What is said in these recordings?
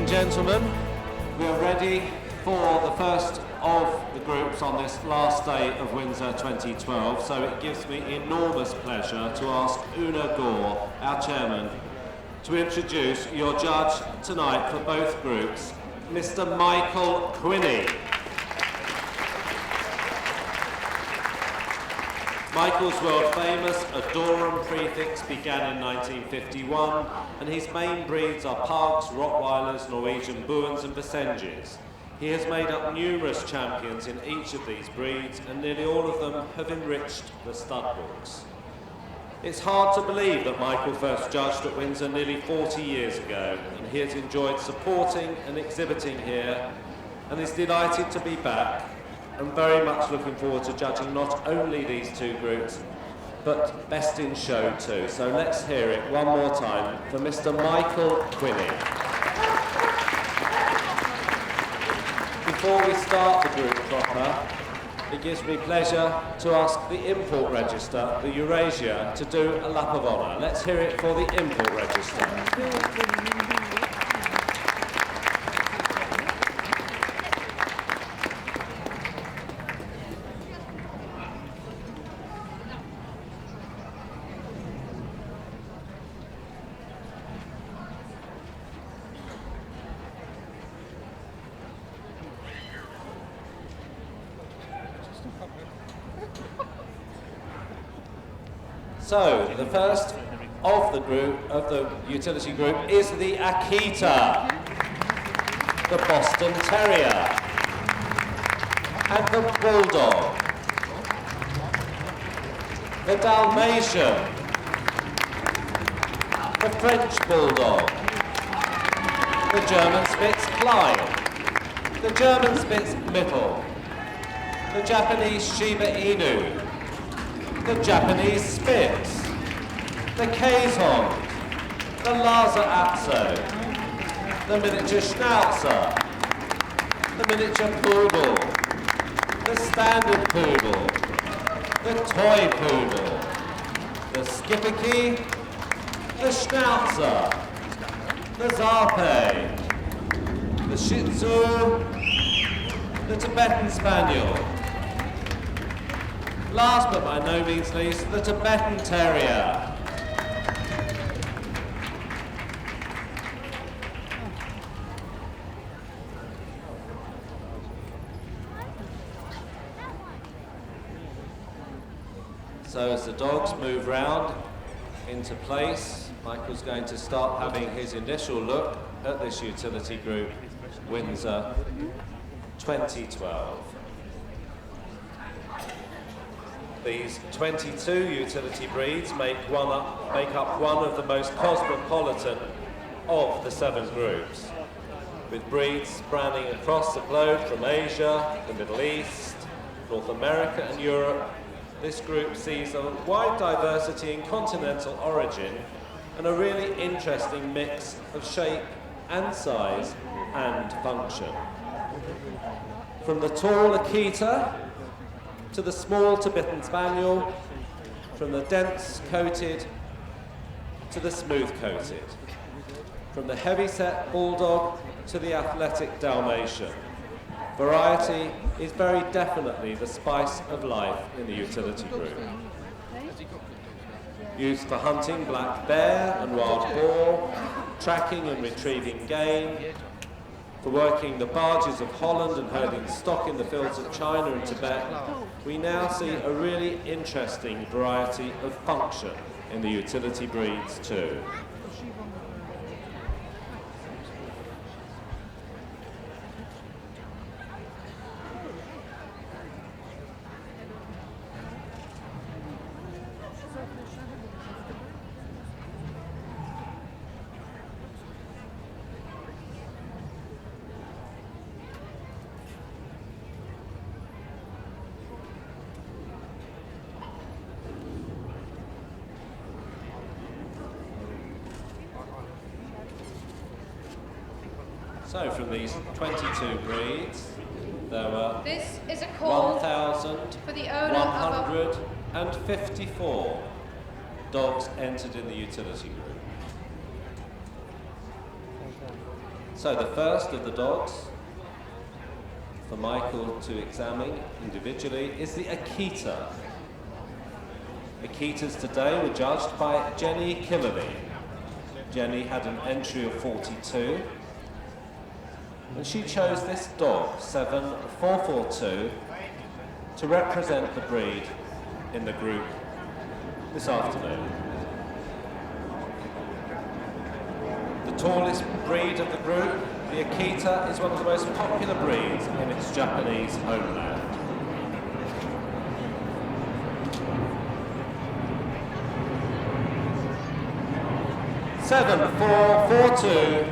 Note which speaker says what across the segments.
Speaker 1: and gentlemen, we are ready for the first of the groups on this last day of Windsor 2012, so it gives me enormous pleasure to ask Una Gore, our chairman, to introduce your judge tonight for both groups, Mr. Michael Quinney. Michael's world-famous Adorum prefix began in 1951, and his main breeds are Pugs, Rottweilers, Norwegian Boers and Basenjis. He has made up numerous champions in each of these breeds, and nearly all of them have enriched the stud books. It's hard to believe that Michael first judged at Windsor nearly 40 years ago, and he has enjoyed supporting and exhibiting here, and is delighted to be back. I'm very much looking forward to judging not only these two groups, but Best in Show too. So let's hear it one more time for Mr. Michael Quinney. Before we start the group proper, it gives me pleasure to ask the import register, the Eurasia, to do a lap of honour. Let's hear it for the import register. So, the first of the utility group, is the Akita, the Boston Terrier, and the Bulldog, the Dalmatian, the French Bulldog, the German Spitz Klein, the German Spitz Mittel, the Japanese Shiba Inu, the Japanese Spitz, the Kazon, the Lhasa Apso, the Miniature Schnauzer, the Miniature Poodle, the Standard Poodle, the Toy Poodle, the Schipperke, the Schnauzer, the Zarpe, the Shih Tzu, the Tibetan Spaniel, last but by no means least, the Tibetan Terrier. So as the dogs move round into place, Michael's going to start having his initial look at this utility group, Windsor 2012. These 22 utility breeds make up one of the most cosmopolitan of the 7 groups, with breeds spanning across the globe from Asia, the Middle East, North America and Europe. This group sees a wide diversity in continental origin and a really interesting mix of shape and size and function. From the tall Akita to the small Tibetan Spaniel, from the dense-coated to the smooth-coated, from the heavy-set Bulldog to the athletic Dalmatian. Variety is very definitely the spice of life in the utility group. Used for hunting black bear and wild boar, tracking and retrieving game, for working the barges of Holland and herding stock in the fields of China and Tibet, we now see a really interesting variety of function in the utility breeds too. So from these 22 breeds, there were 1,154 dogs entered in the utility group. So the first of the dogs for Michael to examine individually is the Akita. Akitas today were judged by Jenny Killerley. Jenny had an entry of 42, and she chose this dog, 7442, to represent the breed in the group this afternoon. The tallest breed of the group, the Akita, is one of the most popular breeds in its Japanese homeland. Seven, 4, 4, 2,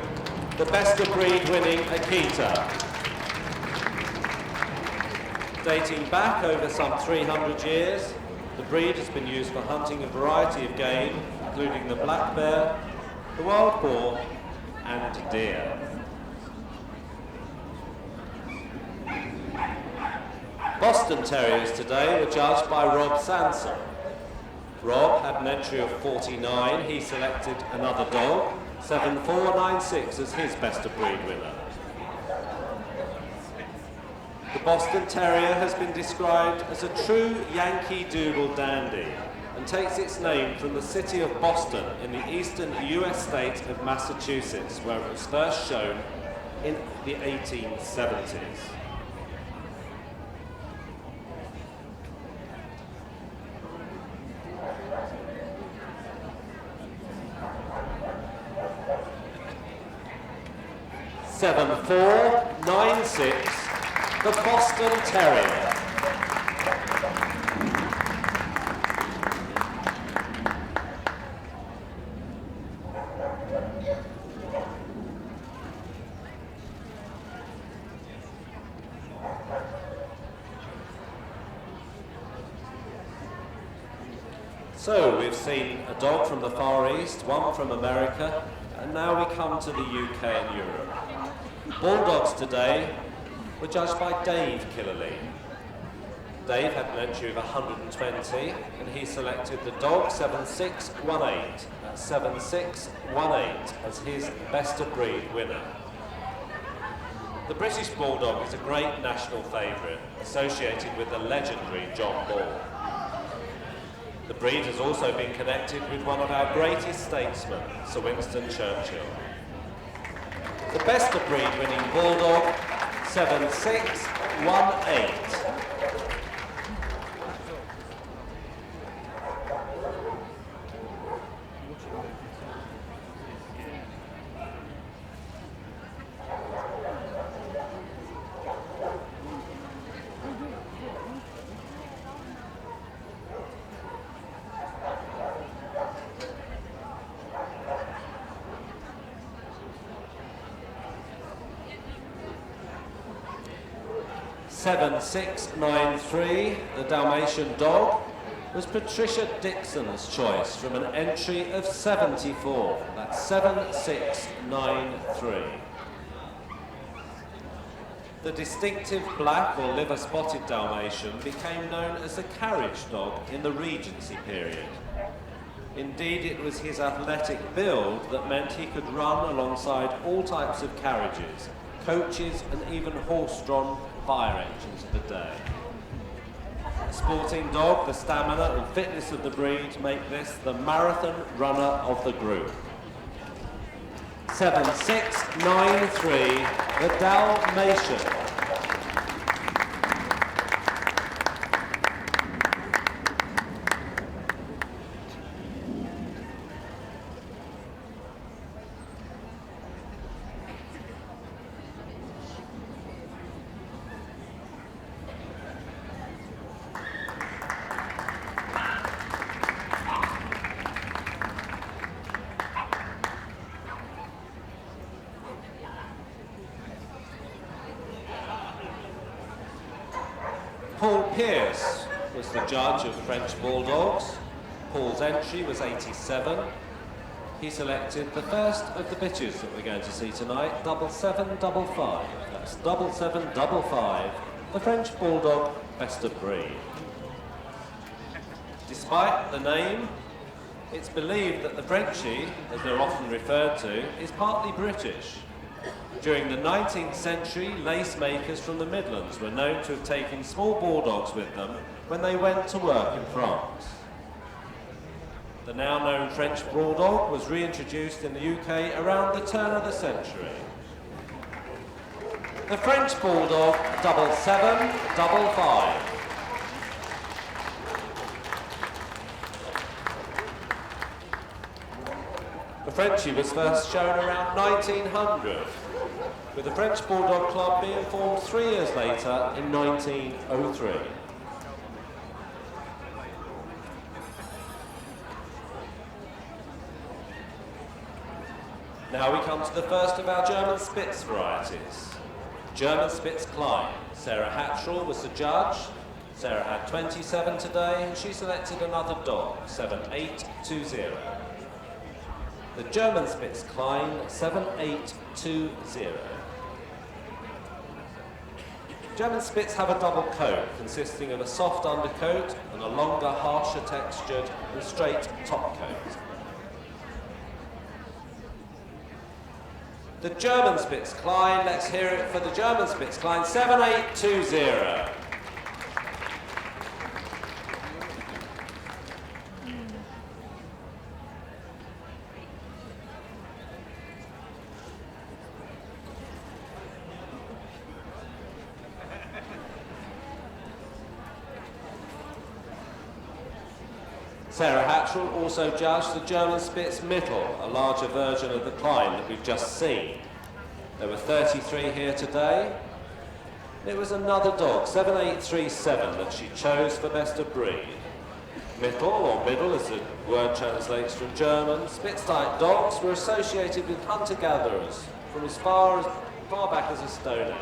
Speaker 1: the best of breed winning Akita. Dating back over some 300 years, the breed has been used for hunting a variety of game, including the black bear, the wild boar, and deer. Boston Terriers today were judged by Rob Sanson. Rob had an entry of 49. He selected another dog, 7496, as his best of breed winner. The Boston Terrier has been described as a true Yankee Doodle dandy and takes its name from the city of Boston in the eastern US state of Massachusetts, where it was first shown in the 1870s. Seven, 4, 9, 6, the Boston Terrier. So we've seen a dog from the Far East, one from America, and now we come to the UK and Europe. Bulldogs today were judged by Dave Killerley. Dave had an entry of 120, and he selected the dog 7618. That's 7618 as his best of breed winner. The British Bulldog is a great national favourite, associated with the legendary John Bull. The breed has also been connected with one of our greatest statesmen, Sir Winston Churchill. The best of breed winning Bulldog, 7618. Seven, 693, the Dalmatian Dog, was Patricia Dixon's choice from an entry of 74. That's 7693. The distinctive black or liver-spotted Dalmatian became known as the carriage dog in the Regency period. Indeed, it was his athletic build that meant he could run alongside all types of carriages, coaches, and even horse-drawn fire engines of the day. A sporting dog, the stamina and fitness of the breed make this the marathon runner of the group. 7693, the Dalmatian. Paul Pierce was the judge of French Bulldogs. Paul's entry was 87. He selected the first of the bitches that we're going to see tonight, 7755. That's 7755, the French Bulldog best of breed. Despite the name, it's believed that the Frenchie, as they're often referred to, is partly British. During the 19th century, lace makers from the Midlands were known to have taken small bulldogs with them when they went to work in France. The now known French Bulldog was reintroduced in the UK around the turn of the century. The French Bulldog 7755. The Frenchie was first shown around 1900, with the French Bulldog Club being formed 3 years later in 1903. Now we come to the first of our German Spitz varieties. German Spitz Klein. Sarah Hatchell was the judge. Sarah had 27 today, and she selected another dog, 7820. The German Spitz Klein, 7820. German Spitz have a double coat consisting of a soft undercoat and a longer, harsher textured and straight top coat. The German Spitz Klein, let's hear it for the German Spitz Klein, 7820. Sarah Hatchell also judged the German Spitz Mittel, a larger version of the Klein that we've just seen. There were 33 here today. It was another dog, 7837, that she chose for best of breed. Mittel, or middle as the word translates from German, Spitz-type dogs were associated with hunter-gatherers from as far back as the Stone Age.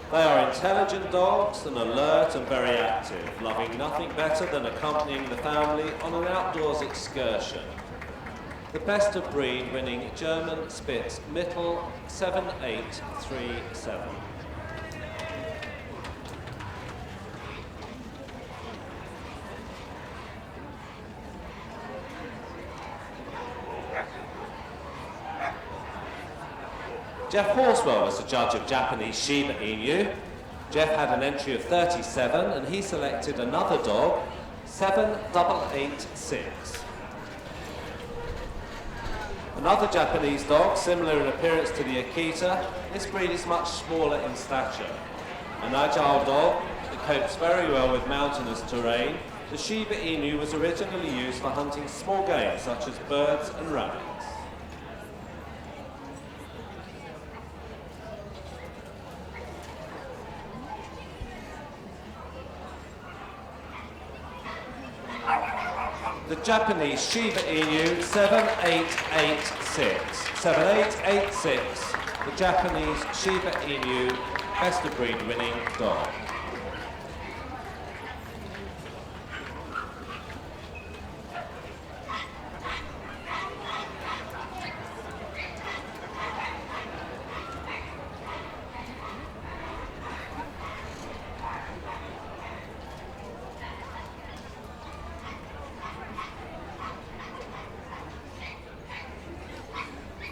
Speaker 1: They are intelligent dogs and alert and very active, loving nothing better than accompanying the family on an outdoors excursion. The best of breed winning German Spitz Mittel 7837. Jeff Horswell was the judge of Japanese Shiba Inu. Jeff had an entry of 37 and he selected another dog, 7886. Another Japanese dog, similar in appearance to the Akita, this breed is much smaller in stature. An agile dog that copes very well with mountainous terrain, the Shiba Inu was originally used for hunting small game such as birds and rabbits. The Japanese Shiba Inu 7886. 7886, the Japanese Shiba Inu best of breed winning dog.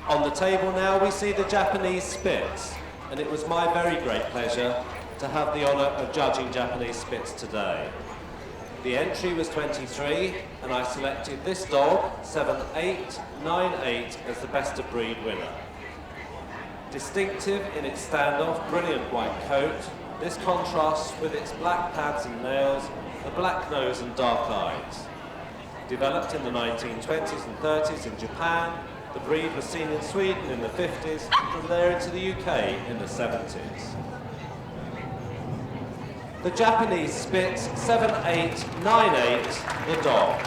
Speaker 1: On the table now we see the Japanese Spitz, and it was my very great pleasure to have the honour of judging Japanese Spitz today. The entry was 23 and I selected this dog, 7898, as the best of breed winner. Distinctive in its standoff, brilliant white coat, this contrasts with its black pads and nails, the black nose and dark eyes. Developed in the 1920s and 30s in Japan, the breed was seen in Sweden in the 50s, and from there into the UK in the 70s. The Japanese Spitz 7898, the dog.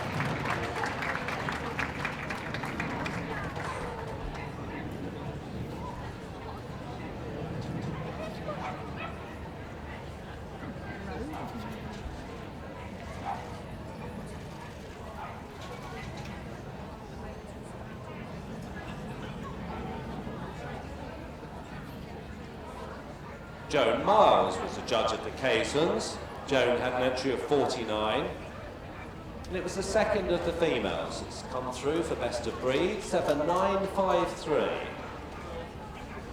Speaker 1: Joan Miles was the judge at the Caissons. Joan had an entry of 49. And it was the second of the females that's come through for best of breed, 7953.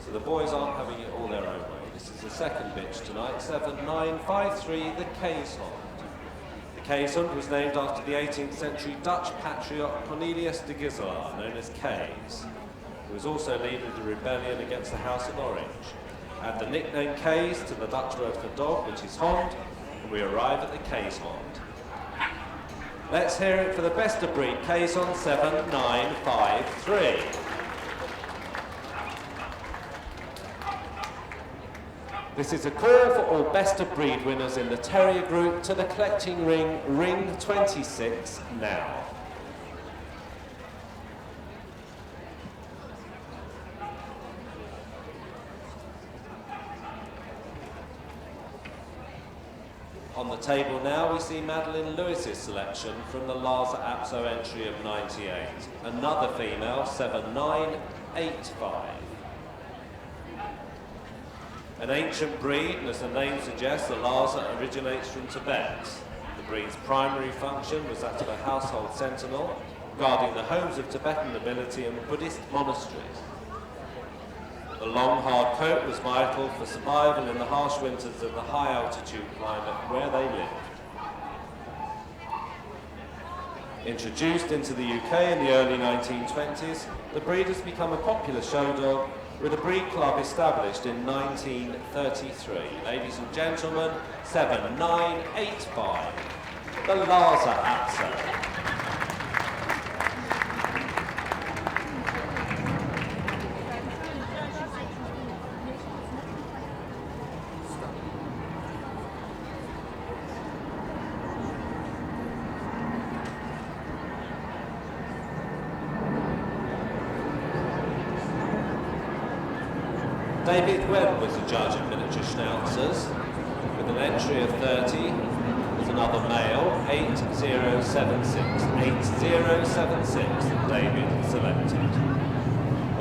Speaker 1: So the boys aren't having it all their own way. This is the second bitch tonight, 7953, the Caisson. The Caisson was named after the 18th century Dutch patriot Cornelius de Giselaar, known as Kees, who was also leading the rebellion against the House of Orange. Add the nickname Kees to the Dutch word for dog, which is hond, and we arrive at the Kees hond. Let's hear it for the best of breed, Caisson 7953. This is a call for all best of breed winners in the Terrier group to the collecting ring, ring 26 now. On the table now we see Madeline Lewis's selection from the Lhasa Apso entry of 98. Another female, 7985. An ancient breed, and as the name suggests, the Lhasa originates from Tibet. The breed's primary function was that of a household sentinel, guarding the homes of Tibetan nobility and Buddhist monasteries. The long, hard coat was vital for survival in the harsh winters of the high-altitude climate where they lived. Introduced into the UK in the early 1920s, the breed has become a popular show dog with a breed club established in 1933. Ladies and gentlemen, 7985, the Lhasa Apso. David Webb was the judge of Miniature Schnauzers, with an entry of 30, with another male, 8076. 8076 that David selected.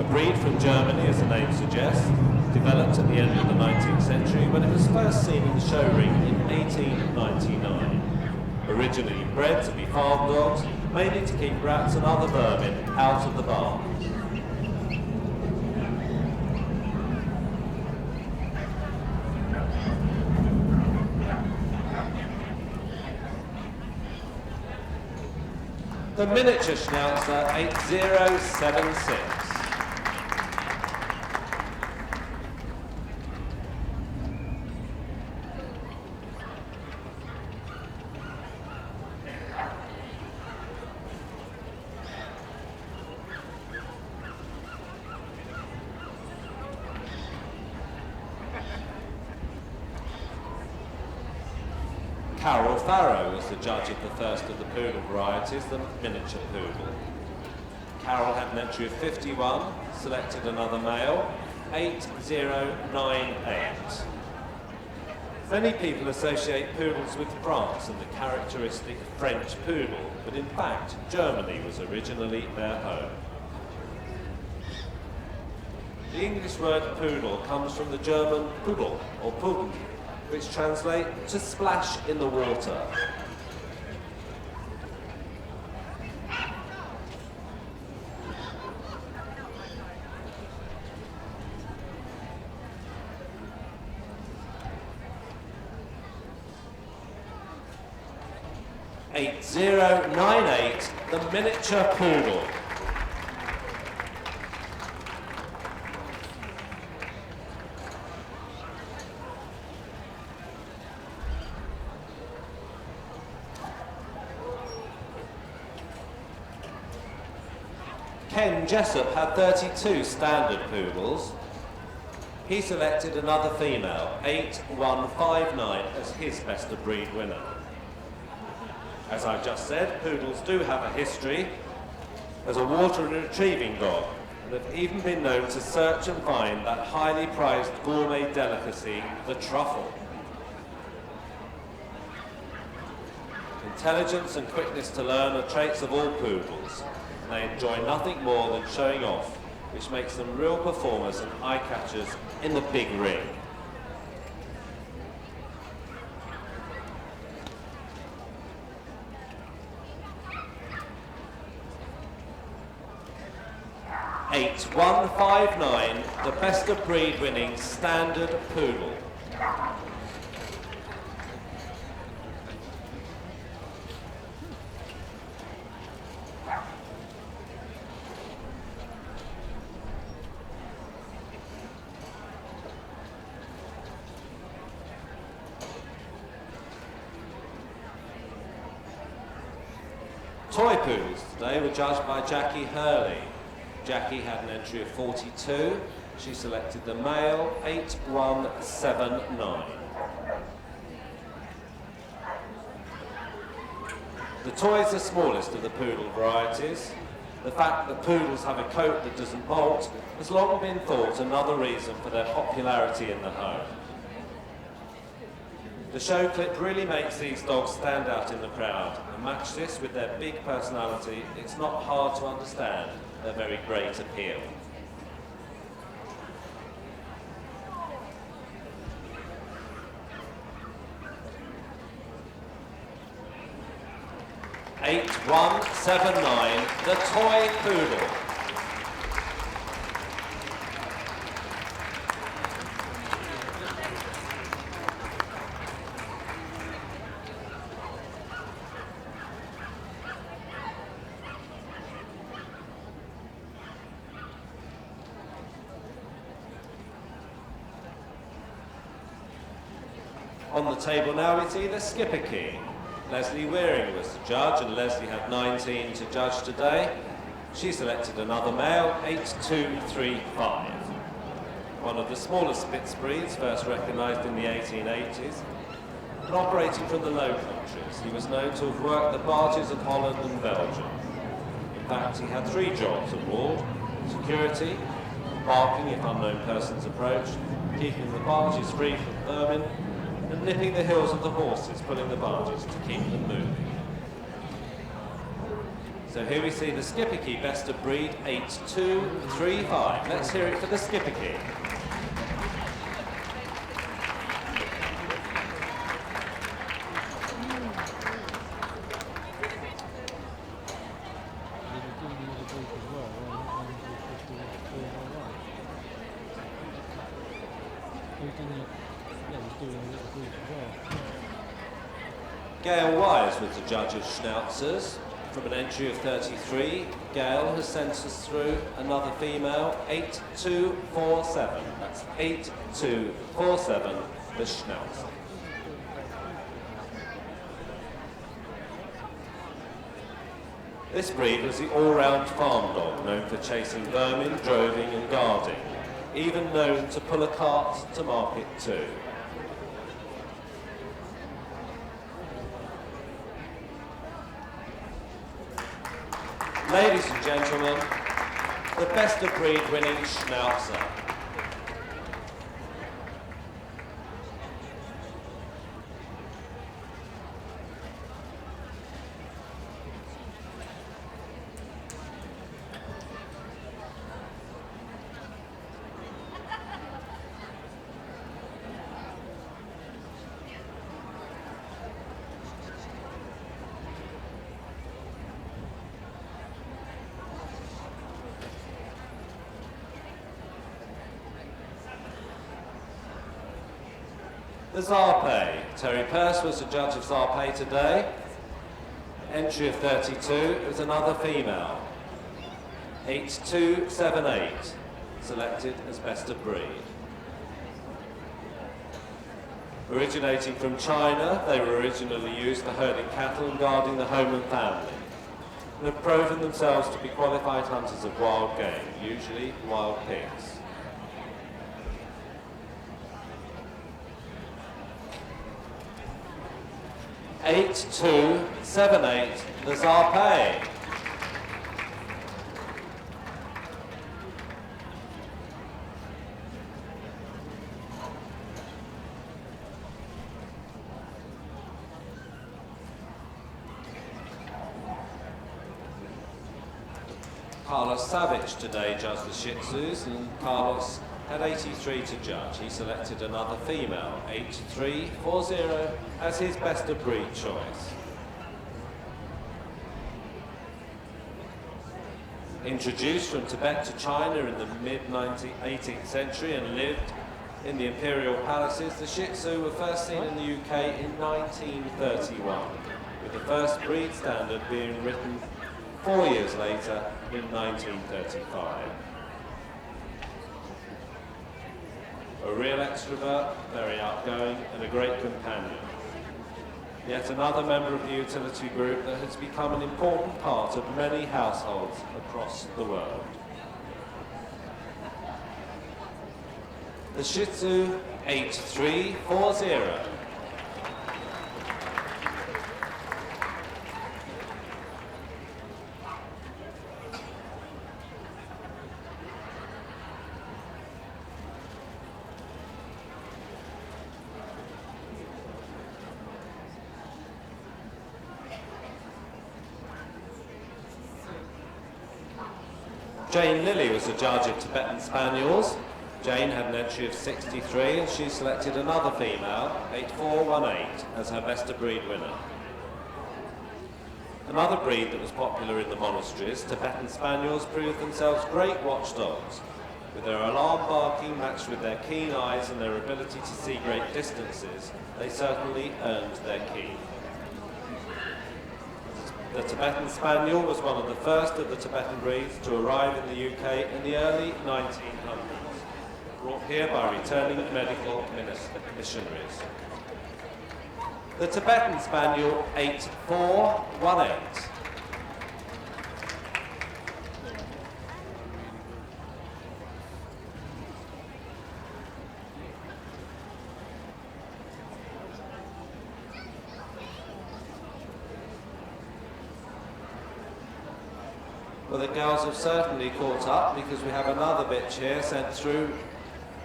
Speaker 1: A breed from Germany, as the name suggests, developed at the end of the 19th century when it was first seen in the show ring in 1899. Originally bred to be farm dogs, mainly to keep rats and other vermin out of the barn. The Miniature Schnauzer 8076. Carol Farrow was the judge of the first of the poodle varieties, the miniature poodle. Carol had an entry of 51, selected another male, 8098. Many people associate poodles with France and the characteristic French poodle, but in fact, Germany was originally their home. The English word poodle comes from the German pudel, or puden, which translate to splash in the water. $8098, the miniature poodle. Ken Jessup had 32 standard poodles. He selected another female, 8159, as his best of breed winner. As I've just said, poodles do have a history as a water and retrieving dog, and have even been known to search and find that highly prized gourmet delicacy, the truffle. Intelligence and quickness to learn are traits of all poodles. They enjoy nothing more than showing off, which makes them real performers and eye-catchers in the big ring. 8159, the best of breed winning standard poodle. Toy poodles today were judged by Jackie Hurley. Jackie had an entry of 42. She selected the male 8179. The toy is the smallest of the poodle varieties. The fact that poodles have a coat that doesn't bolt has long been thought another reason for their popularity in the home. The show clip really makes these dogs stand out in the crowd, and match this with their big personality, it's not hard to understand their very great appeal. (8179), the toy poodle. On the table now we see the skipper key. Leslie Wearing was the judge, and Leslie had 19 to judge today. She selected another male, 8235. One of the smallest Spitz breeds, first recognised in the 1880s. And operating from the Low Countries, he was known to have worked the barges of Holland and Belgium. In fact, he had 3 jobs abroad: security, barking if unknown persons approached, keeping the barges free from vermin, and nipping the heels of the horses, pulling the barges to keep them moving. So here we see the skipper key, best of breed, 8235. Let's hear it for the skipper key. Gail Wise was the judge of Schnauzers. From an entry of 33, Gail has sent us through another female, 8247. That's 8247, the Schnauzer. This breed was the all-round farm dog, known for chasing vermin, droving and guarding, even known to pull a cart to market too. Ladies and gentlemen, the best of breed winning Schnauzer. The Zarpe. Terry Purse was the judge of Zarpe today. Entry of 32, it was another female. 8278, selected as best of breed. Originating from China, they were originally used for herding cattle and guarding the home and family, and have proven themselves to be qualified hunters of wild game, usually wild pigs. 8278, the Zarpe. Carlos Savage today judged the Shih Tzus, and Carlos had 83 to judge. He selected another female, 8340, as his best of breed choice. Introduced from Tibet to China in the mid-18th century and lived in the imperial palaces, the Shih Tzu were first seen in the UK in 1931, with the first breed standard being written 4 years later in 1935. A real extrovert, very outgoing, and a great companion. Yet another member of the utility group that has become an important part of many households across the world. The Shih Tzu 8340. Jane Lilly was the judge of Tibetan Spaniels. Jane had an entry of 63 and she selected another female, 8418, as her best of breed winner. Another breed that was popular in the monasteries, Tibetan Spaniels, proved themselves great watchdogs. With their alarm barking matched with their keen eyes and their ability to see great distances, they certainly earned their keep. The Tibetan Spaniel was one of the first of the Tibetan breeds to arrive in the UK in the early 1900s, brought here by returning medical missionaries. The Tibetan Spaniel 8418. Well, the girls have certainly caught up because we have another bitch here sent through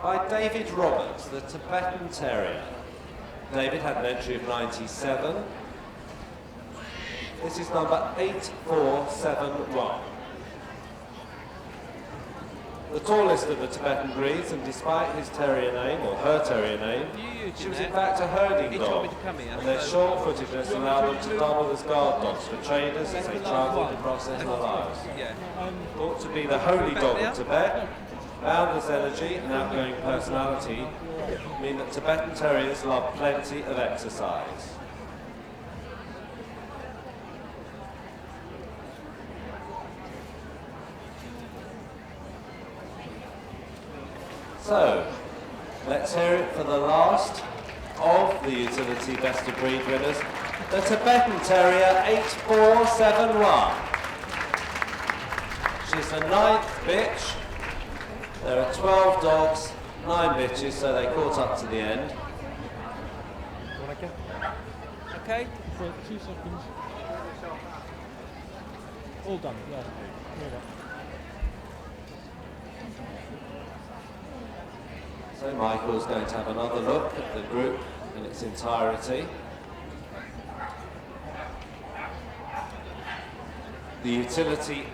Speaker 1: by David Roberts, the Tibetan Terrier. David had an entry of 97. This is number 8471. The tallest of the Tibetan breeds, and despite his terrier name, or her terrier name, she was in fact a herding dog, and their short-footedness allowed them to double as guard dogs for traders as they travelled across their lives. Thought to be the holy dog of Tibet, boundless energy and outgoing personality mean that Tibetan Terriers love plenty of exercise. So, let's hear it for the last of the utility best of breed winners, the Tibetan Terrier 8471. She's the 9th bitch. There are 12 dogs, 9 bitches, so they caught up to the end.
Speaker 2: Okay.
Speaker 3: For 2 seconds. All done, yeah.
Speaker 1: So Michael's going to have another look at the group in its entirety. The utility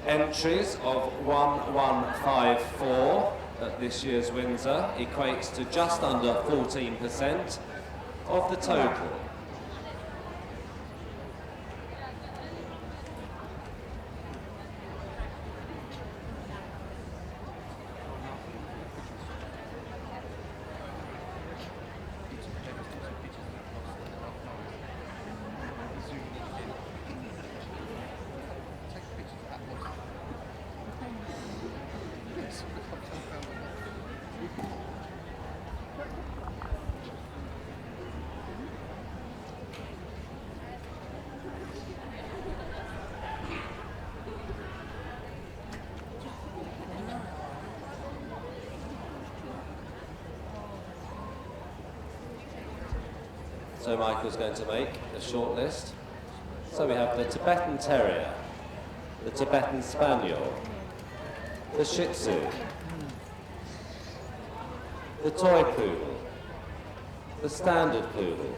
Speaker 1: entries of 1154 at this year's Windsor equates to just under 14% of the total. So Michael's going to make a short list. So we have the Tibetan Terrier, the Tibetan Spaniel, the Shih Tzu, the Toy Poodle, the Standard Poodle,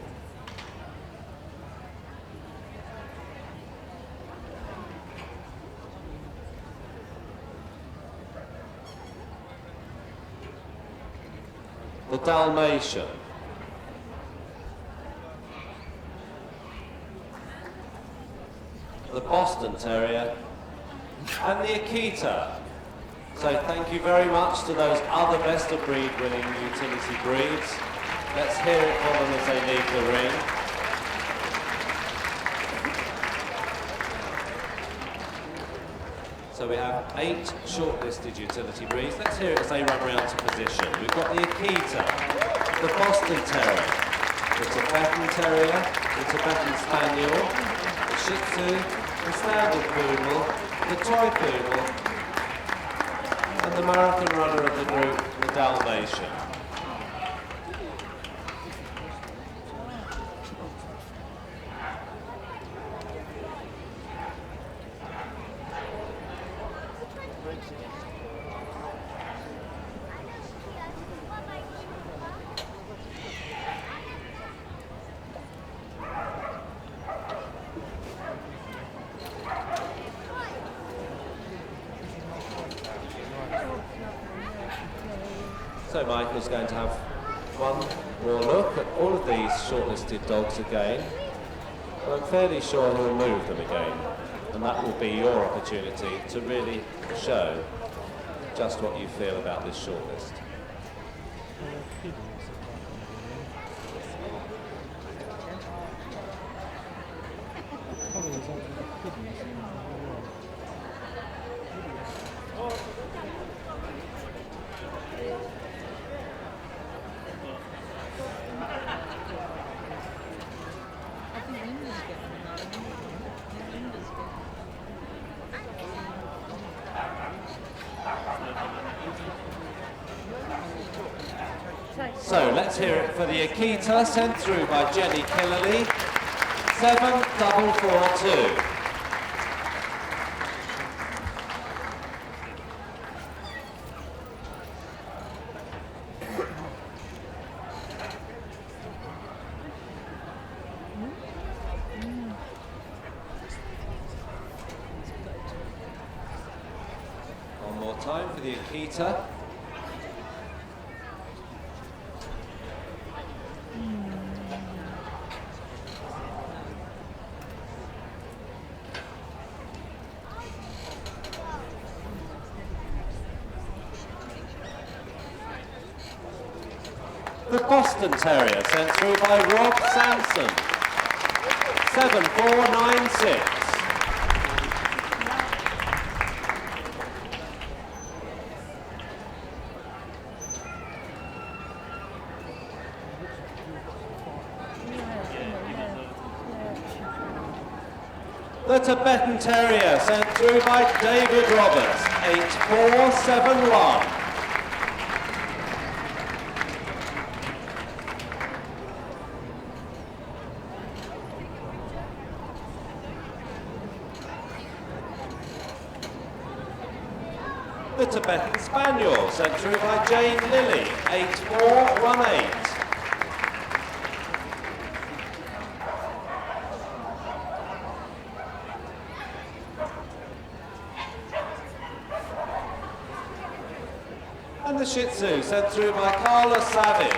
Speaker 1: the Dalmatian, the Boston Terrier, and the Akita. So thank you very much to those other best of breed winning utility breeds. Let's hear it from them as they leave the ring. So we have 8 shortlisted utility breeds. Let's hear it as they run around to position. We've got the Akita, the Boston Terrier, the Tibetan Terrier, the Tibetan Spaniel, the Shih Tzu, the Standard Poodle, the Toy Poodle, and the marathon runner of the group, the Dalmatian. So Michael's going to have one more look at all of these shortlisted dogs again. But I'm fairly sure he'll move them again, and that will be your opportunity to really show just what you feel about this shortlist. So let's hear it for the Akita, sent through by Jenny Killerley, 7442. One more time for the Akita. The Boston Terrier, sent through by Rob Sampson, 7496. The Tibetan Terrier, sent through by David Roberts, 8471. The Tibetan Spaniel, sent through by Jane Lilly, 8418. And the Shih Tzu, sent through by Carla Savage,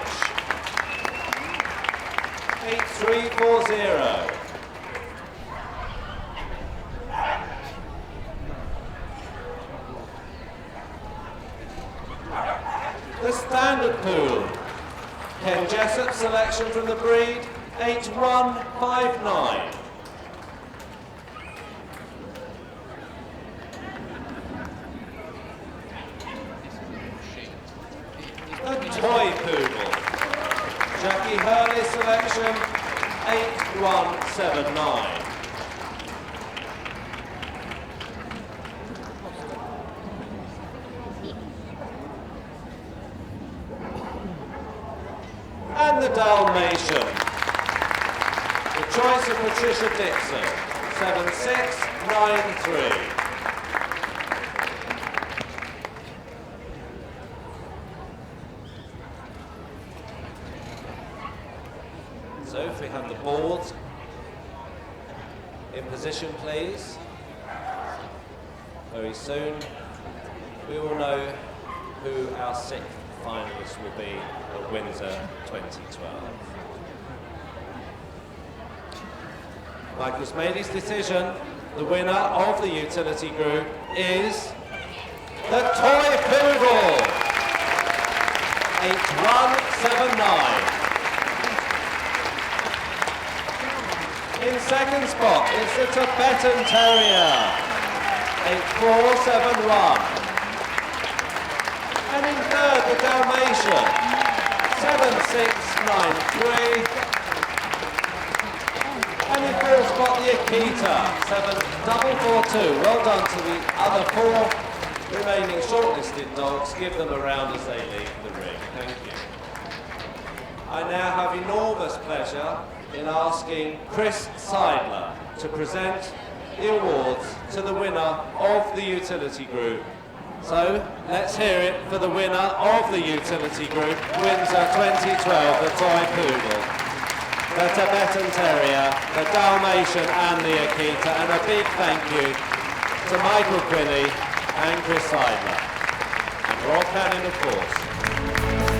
Speaker 1: 8340. The Standard Pool, Ken Jessup selection from the breed, 8159. The Toy Poodle, Jackie Hurley selection, 8179. And the Dalmatian, the choice of Patricia Dixon, 7693. So if we have the boards in position, please. Very soon we will know who our 6th finalists will be at Windsor 2012. Michael's made his decision. the winner of the utility group is the Toy Poodle, H179. In second spot, it's the Tibetan Terrier, H471. And in third, the Dalmatian, 7693. And in fourth spot, the Akita, 7442. Well done to the other four remaining shortlisted dogs. Give them a round as they leave the ring. Thank you. I now have enormous pleasure in asking Chris Seidler to present the awards to the winner of the utility group. So let's hear it for the winner of the utility group, Windsor 2012, the Toy Poodle, the Tibetan Terrier, the Dalmatian and the Akita, and a big thank you to Michael Quinney and Chris Seidler. And Rob Cannon, of course.